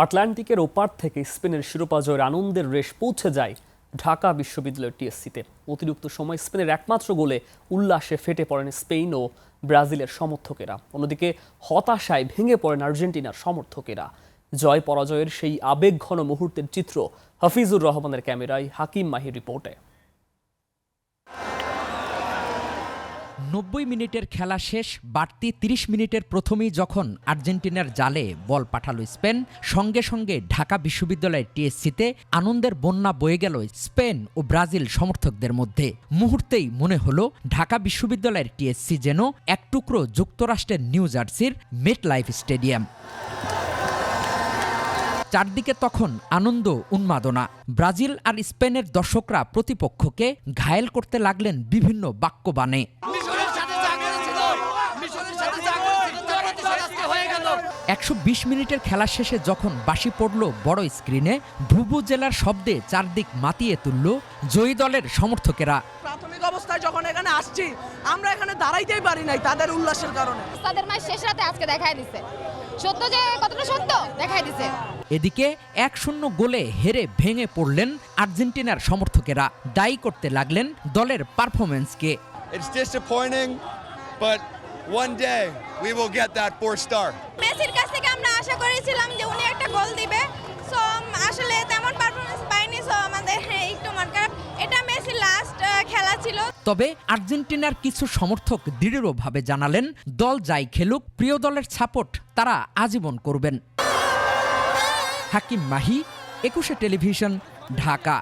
আটলান্টিকের ওপার থেকে স্পেনের শিরোপা জয়ের আনন্দের রেশ পৌঁছে যায় ঢাকা বিশ্ববিদ্যালয়ের টিএসসিতে। অতিরিক্ত সময় স্পেনের একমাত্র গোলে উল্লাসে ফেটে পড়েন স্পেন ও ব্রাজিলের সমর্থকেরা। অন্যদিকে হতাশায় ভেঙে পড়েন আর্জেন্টিনার সমর্থকেরা। জয় পরাজয়ের সেই আবেগঘন মুহূর্তের চিত্র হাফিজুর রহমানের ক্যামেরায়, হাকিম মাহির রিপোর্টে। 90 মিনিটের খেলা শেষ, বাড়তি 30 মিনিটের প্রথমেই যখন আর্জেন্টিনার জালে বল পাঠালো স্পেন, সঙ্গে সঙ্গে ঢাকা বিশ্ববিদ্যালয়ের টিএসসিতে আনন্দের বন্যা বয়ে গেল স্পেন ও ব্রাজিল সমর্থকদের মধ্যে। মুহূর্তেই মনে হলো ঢাকা বিশ্ববিদ্যালয়ের টিএসসি যেন এক টুকরো যুক্তরাষ্ট্রের নিউ জার্সির মেটলাইফ স্টেডিয়াম। চারদিকে তখন আনন্দ উন্মাদনা। ব্রাজিল আর স্পেনের দর্শকরা প্রতিপক্ষকে ঘায়েল করতে লাগলেন বিভিন্ন বাক্যবাণে। 120 মিনিটের খেলা শেষে যখন বাঁশি পড়ল বড় স্ক্রিনে, ভুভুজেলার শব্দে চারদিক মাতিয়ে তুলল জয়ী দলের সমর্থকেরা। প্রাথমিক অবস্থায় যখন এখানে আসছি, আমরা এখানে দাঁড়াইতেই পারি নাই তাদের উল্লাসের কারণে। তাদের ম্যাচ শেষ রাতে আজকে দেখায় দিছে সত্য, যে কতটা সত্য দেখায় দিছে। এদিকে 1-0 গোলে হেরে ভেঙে পড়লেন আর্জেন্টিনার সমর্থকেরা। দায়ী করতে লাগলেন দলের পারফরম্যান্সকে। It's disappointing, but one day we will get that 4 star. মেসির কাছ থেকে আমরা আশা করেছিলাম যে উনি একটা গোল দিবে, সো আসলে তেমন পারফরম্যান্স পাইনি, সো আমাদের একটু মন খারাপ। এটা মেসির লাস্ট খেলা ছিল। তবে আর্জেন্টিনার কিছু সমর্থক দৃঢ়ভাবে জানালেন, দল যাই খেলুক, প্রিয় দলের সাপোর্ট তারা আজীবন করবেন। হাকিম মাহি, 21 টেলিভিশন, ঢাকা।